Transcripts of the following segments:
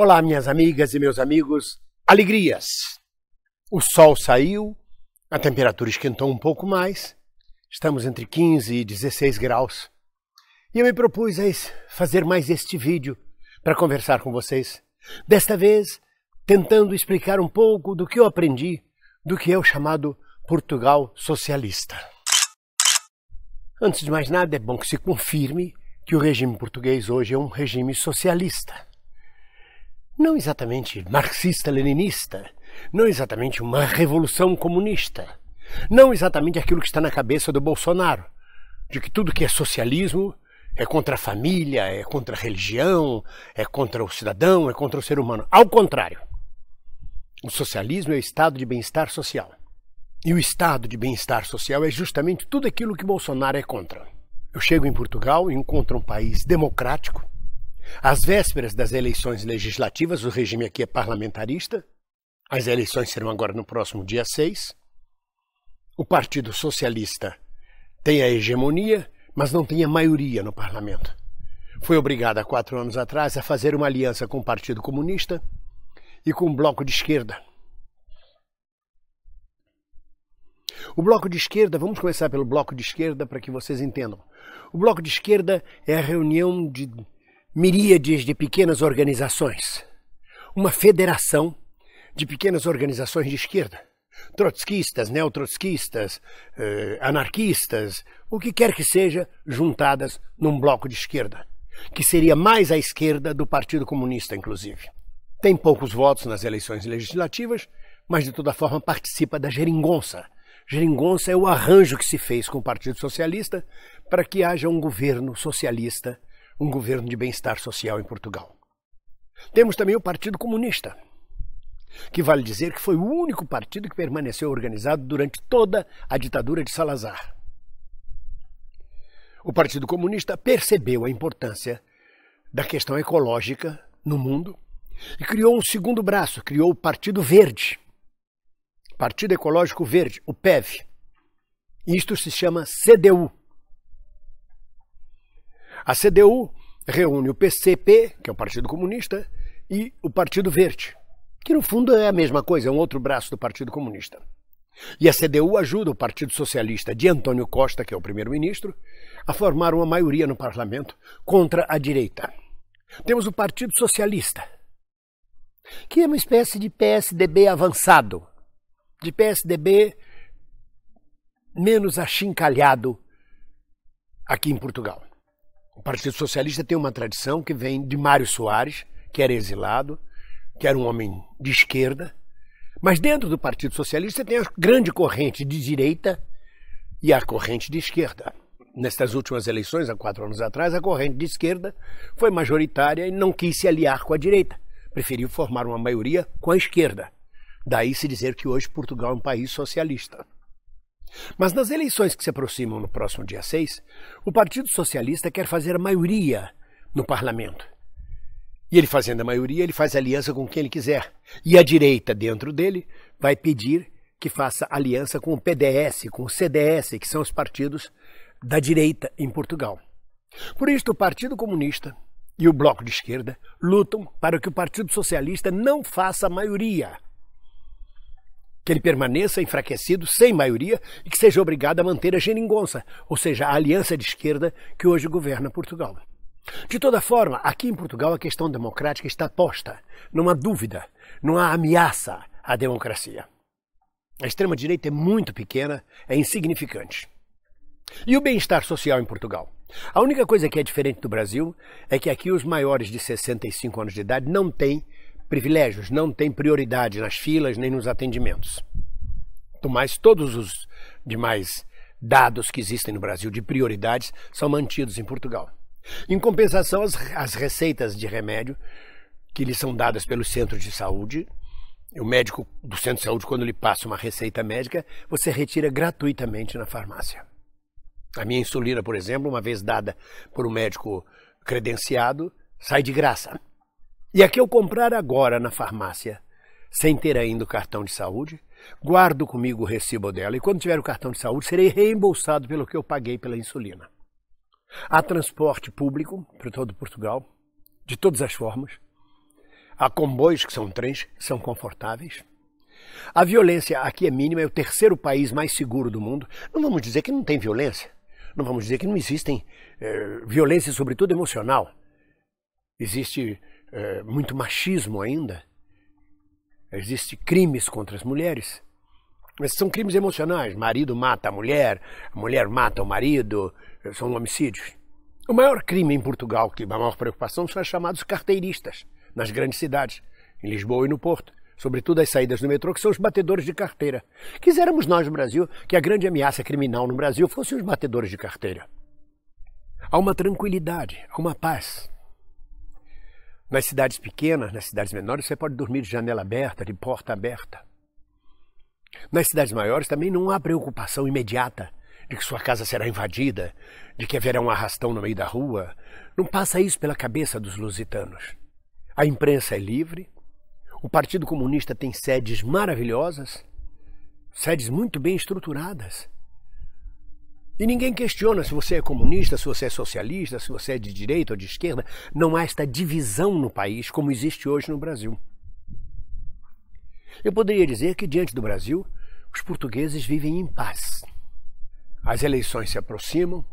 Olá, minhas amigas e meus amigos. Alegrias! O sol saiu, a temperatura esquentou um pouco mais, estamos entre 15 e 16 graus. E eu me propus a fazer mais este vídeo para conversar com vocês. Desta vez, tentando explicar um pouco do que eu aprendi do que é o chamado Portugal socialista. Antes de mais nada, é bom que se confirme que o regime português hoje é um regime socialista. Não exatamente marxista-leninista, não exatamente uma revolução comunista, não exatamente aquilo que está na cabeça do Bolsonaro, de que tudo que é socialismo é contra a família, é contra a religião, é contra o cidadão, é contra o ser humano. Ao contrário, o socialismo é o estado de bem-estar social. E o estado de bem-estar social é justamente tudo aquilo que Bolsonaro é contra. Eu chego em Portugal e encontro um país democrático. Às vésperas das eleições legislativas, o regime aqui é parlamentarista. As eleições serão agora no próximo dia 6. O Partido Socialista tem a hegemonia, mas não tem a maioria no parlamento. Foi obrigado há 4 anos atrás a fazer uma aliança com o Partido Comunista e com o Bloco de Esquerda. O Bloco de Esquerda, vamos começar pelo Bloco de Esquerda para que vocês entendam. O Bloco de Esquerda é a reunião de miríades de pequenas organizações, uma federação de pequenas organizações de esquerda, trotskistas, neotrotskistas, anarquistas, o que quer que seja, juntadas num bloco de esquerda, que seria mais à esquerda do Partido Comunista, inclusive. Tem poucos votos nas eleições legislativas, mas de toda forma participa da geringonça. Geringonça é o arranjo que se fez com o Partido Socialista para que haja um governo socialista, um governo de bem-estar social em Portugal. Temos também o Partido Comunista, que vale dizer que foi o único partido que permaneceu organizado durante toda a ditadura de Salazar. O Partido Comunista percebeu a importância da questão ecológica no mundo e criou um segundo braço, criou o Partido Verde, Partido Ecológico Verde, o PEV. Isto se chama CDU. A CDU reúne o PCP, que é o Partido Comunista, e o Partido Verde, que no fundo é a mesma coisa, é um outro braço do Partido Comunista. E a CDU ajuda o Partido Socialista de Antônio Costa, que é o primeiro-ministro, a formar uma maioria no parlamento contra a direita. Temos o Partido Socialista, que é uma espécie de PSDB avançado, de PSDB menos achincalhado aqui em Portugal. O Partido Socialista tem uma tradição que vem de Mário Soares, que era exilado, que era um homem de esquerda, mas dentro do Partido Socialista tem a grande corrente de direita e a corrente de esquerda. Nestas últimas eleições, há 4 anos atrás, a corrente de esquerda foi majoritária e não quis se aliar com a direita, preferiu formar uma maioria com a esquerda. Daí se dizer que hoje Portugal é um país socialista. Mas nas eleições que se aproximam no próximo dia 6, o Partido Socialista quer fazer a maioria no parlamento. E ele fazendo a maioria, ele faz aliança com quem ele quiser. E a direita, dentro dele, vai pedir que faça aliança com o PDS, com o CDS, que são os partidos da direita em Portugal. Por isso, o Partido Comunista e o Bloco de Esquerda lutam para que o Partido Socialista não faça a maioria, que ele permaneça enfraquecido, sem maioria, e que seja obrigado a manter a geringonça, ou seja, a aliança de esquerda que hoje governa Portugal. De toda forma, aqui em Portugal a questão democrática está posta. Não há dúvida, não há ameaça à democracia. A extrema-direita é muito pequena, é insignificante. E o bem-estar social em Portugal? A única coisa que é diferente do Brasil é que aqui os maiores de 65 anos de idade não têm privilégios, não têm prioridade nas filas nem nos atendimentos. Mas todos os demais dados que existem no Brasil de prioridades são mantidos em Portugal. Em compensação, as receitas de remédio que lhes são dadas pelos centros de saúde, o médico do centro de saúde, quando lhe passa uma receita médica, você retira gratuitamente na farmácia. A minha insulina, por exemplo, uma vez dada por um médico credenciado, sai de graça. E a que eu comprar agora na farmácia, sem ter ainda o cartão de saúde, guardo comigo o recibo dela e quando tiver o cartão de saúde serei reembolsado pelo que eu paguei pela insulina. Há transporte público para todo Portugal, de todas as formas. Há comboios que são trens, que são confortáveis. A violência aqui é mínima, é o terceiro país mais seguro do mundo. Não vamos dizer que não tem violência. Não vamos dizer que não existem violência, sobretudo emocional. Existe muito machismo ainda. Existem crimes contra as mulheres. Mas são crimes emocionais. Marido mata a mulher mata o marido. São homicídios. O maior crime em Portugal, que a maior preocupação, são os chamados carteiristas, nas grandes cidades, em Lisboa e no Porto. Sobretudo as saídas do metrô, que são os batedores de carteira. Quiséramos nós no Brasil que a grande ameaça criminal no Brasil fossem os batedores de carteira. Há uma tranquilidade, há uma paz. Nas cidades pequenas, nas cidades menores, você pode dormir de janela aberta, de porta aberta. Nas cidades maiores também não há preocupação imediata de que sua casa será invadida, de que haverá um arrastão no meio da rua. Não passa isso pela cabeça dos lusitanos. A imprensa é livre. O Partido Comunista tem sedes maravilhosas, sedes muito bem estruturadas. E ninguém questiona se você é comunista, se você é socialista, se você é de direita ou de esquerda. Não há esta divisão no país como existe hoje no Brasil. Eu poderia dizer que diante do Brasil, os portugueses vivem em paz. As eleições se aproximam.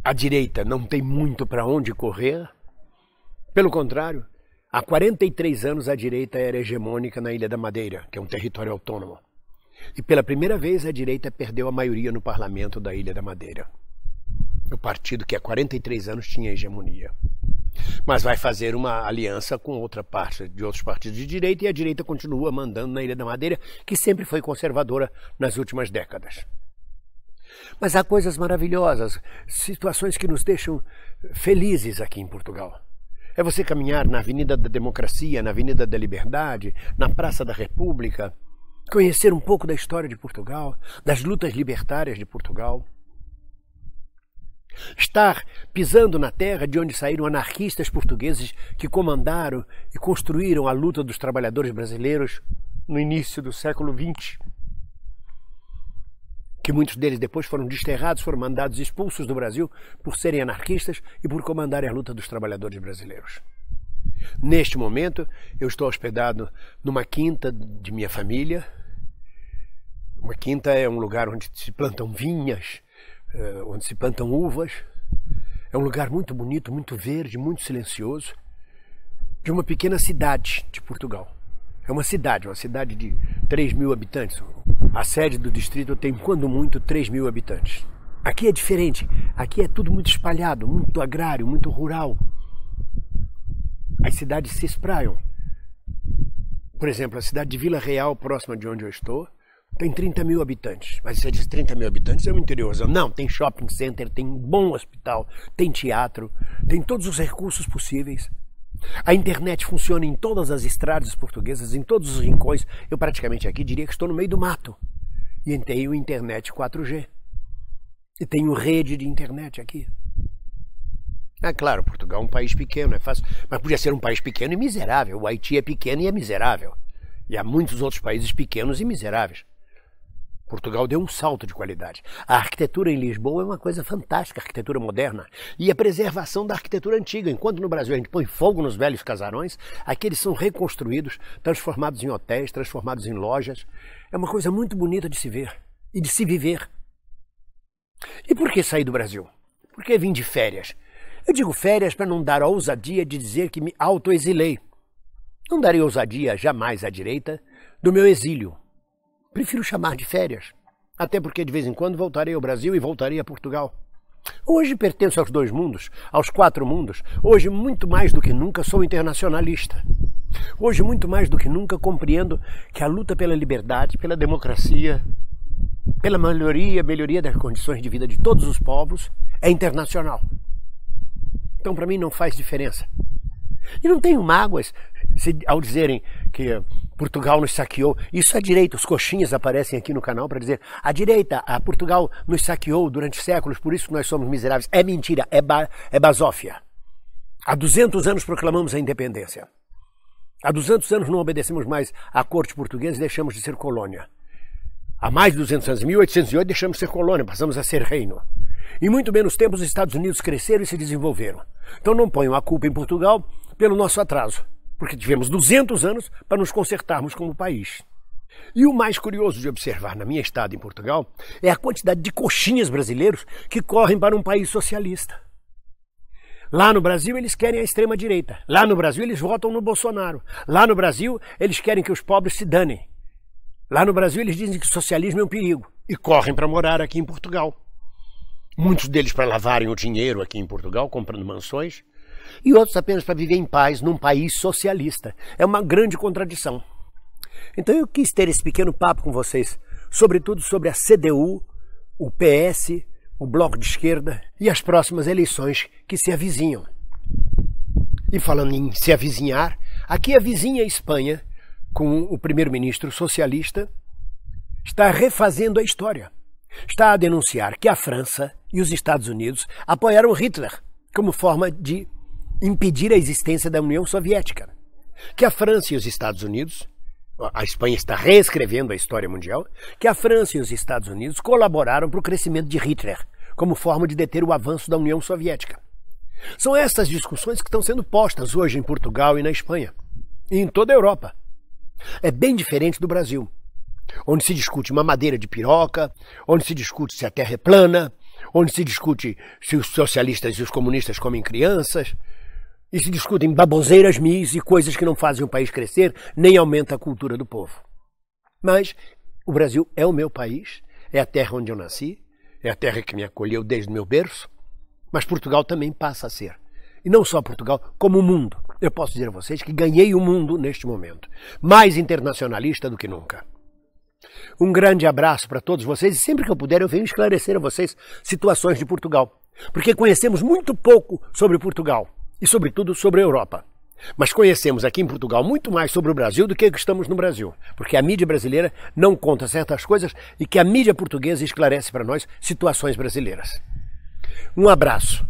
A direita não tem muito para onde correr. Pelo contrário, há 43 anos a direita era hegemônica na Ilha da Madeira, que é um território autônomo. E pela primeira vez a direita perdeu a maioria no parlamento da Ilha da Madeira. O partido que há 43 anos tinha hegemonia. Mas vai fazer uma aliança com outra parte de outros partidos de direita e a direita continua mandando na Ilha da Madeira, que sempre foi conservadora nas últimas décadas. Mas há coisas maravilhosas, situações que nos deixam felizes aqui em Portugal. É você caminhar na Avenida da Democracia, na Avenida da Liberdade, na Praça da República, conhecer um pouco da história de Portugal, das lutas libertárias de Portugal. Estar pisando na terra de onde saíram anarquistas portugueses que comandaram e construíram a luta dos trabalhadores brasileiros no início do século XX. Que muitos deles depois foram desterrados, foram mandados expulsos do Brasil por serem anarquistas e por comandarem a luta dos trabalhadores brasileiros. Neste momento, eu estou hospedado numa quinta de minha família. Uma quinta é um lugar onde se plantam vinhas, onde se plantam uvas. É um lugar muito bonito, muito verde, muito silencioso, de uma pequena cidade de Portugal. É uma cidade de 3 mil habitantes. A sede do distrito tem, quando muito, 3 mil habitantes. Aqui é diferente. Aqui é tudo muito espalhado, muito agrário, muito rural. As cidades se espraiam. Por exemplo, a cidade de Vila Real, próxima de onde eu estou, tem 30 mil habitantes. Mas você diz 30 mil habitantes é um interiorzão. Não, tem shopping center, tem um bom hospital, tem teatro, tem todos os recursos possíveis. A internet funciona em todas as estradas portuguesas, em todos os rincões. Eu praticamente aqui diria que estou no meio do mato. E tenho internet 4G. E tenho rede de internet aqui. Ah, claro, Portugal é um país pequeno, é fácil. Mas podia ser um país pequeno e miserável. O Haiti é pequeno e é miserável. E há muitos outros países pequenos e miseráveis. Portugal deu um salto de qualidade. A arquitetura em Lisboa é uma coisa fantástica, a arquitetura moderna. E a preservação da arquitetura antiga. Enquanto no Brasil a gente põe fogo nos velhos casarões, aqui eles são reconstruídos, transformados em hotéis, transformados em lojas. É uma coisa muito bonita de se ver e de se viver. E por que sair do Brasil? Por que vim de férias? Eu digo férias para não dar a ousadia de dizer que me autoexilei. Não darei ousadia jamais à direita do meu exílio. Prefiro chamar de férias, até porque de vez em quando voltarei ao Brasil e voltarei a Portugal. Hoje pertenço aos 2 mundos, aos 4 mundos. Hoje, muito mais do que nunca, sou internacionalista. Hoje, muito mais do que nunca, compreendo que a luta pela liberdade, pela democracia, pela melhoria das condições de vida de todos os povos é internacional. Então, para mim, não faz diferença. E não tenho mágoas ao dizerem que Portugal nos saqueou. Isso é direita. Os coxinhas aparecem aqui no canal para dizer a Portugal nos saqueou durante séculos, por isso nós somos miseráveis. É mentira, é basófia. Há 200 anos proclamamos a independência. Há 200 anos não obedecemos mais à corte portuguesa e deixamos de ser colônia. Há mais de 200 anos, em 1808, deixamos de ser colônia, passamos a ser reino. Em muito menos tempo, os Estados Unidos cresceram e se desenvolveram. Então não ponham a culpa em Portugal pelo nosso atraso, porque tivemos 200 anos para nos consertarmos como país. E o mais curioso de observar na minha estada em Portugal é a quantidade de coxinhas brasileiros que correm para um país socialista. Lá no Brasil eles querem a extrema-direita. Lá no Brasil eles votam no Bolsonaro. Lá no Brasil eles querem que os pobres se danem. Lá no Brasil eles dizem que o socialismo é um perigo e correm para morar aqui em Portugal. Muitos deles para lavarem o dinheiro aqui em Portugal, comprando mansões, e outros apenas para viver em paz num país socialista. É uma grande contradição. Então eu quis ter esse pequeno papo com vocês, sobretudo sobre a CDU, o PS, o Bloco de Esquerda e as próximas eleições que se avizinham. E falando em se avizinhar, aqui a vizinha Espanha, com o primeiro-ministro socialista, está refazendo a história. Está a denunciar que a França e os Estados Unidos apoiaram Hitler como forma de impedir a existência da União Soviética. Que a França e os Estados Unidos, a Espanha está reescrevendo a história mundial, que a França e os Estados Unidos colaboraram para o crescimento de Hitler como forma de deter o avanço da União Soviética. São essas discussões que estão sendo postas hoje em Portugal e na Espanha, e em toda a Europa. É bem diferente do Brasil, onde se discute mamadeira de piroca, onde se discute se a terra é plana, onde se discute se os socialistas e os comunistas comem crianças, e se discutem baboseiras mis e coisas que não fazem o país crescer, nem aumenta a cultura do povo. Mas o Brasil é o meu país, é a terra onde eu nasci, é a terra que me acolheu desde o meu berço, mas Portugal também passa a ser. E não só Portugal, como o mundo. Eu posso dizer a vocês que ganhei o mundo neste momento, mais internacionalista do que nunca. Um grande abraço para todos vocês e sempre que eu puder eu venho esclarecer a vocês situações de Portugal, porque conhecemos muito pouco sobre Portugal e sobretudo sobre a Europa. Mas conhecemos aqui em Portugal muito mais sobre o Brasil do que estamos no Brasil, porque a mídia brasileira não conta certas coisas e que a mídia portuguesa esclarece para nós situações brasileiras. Um abraço.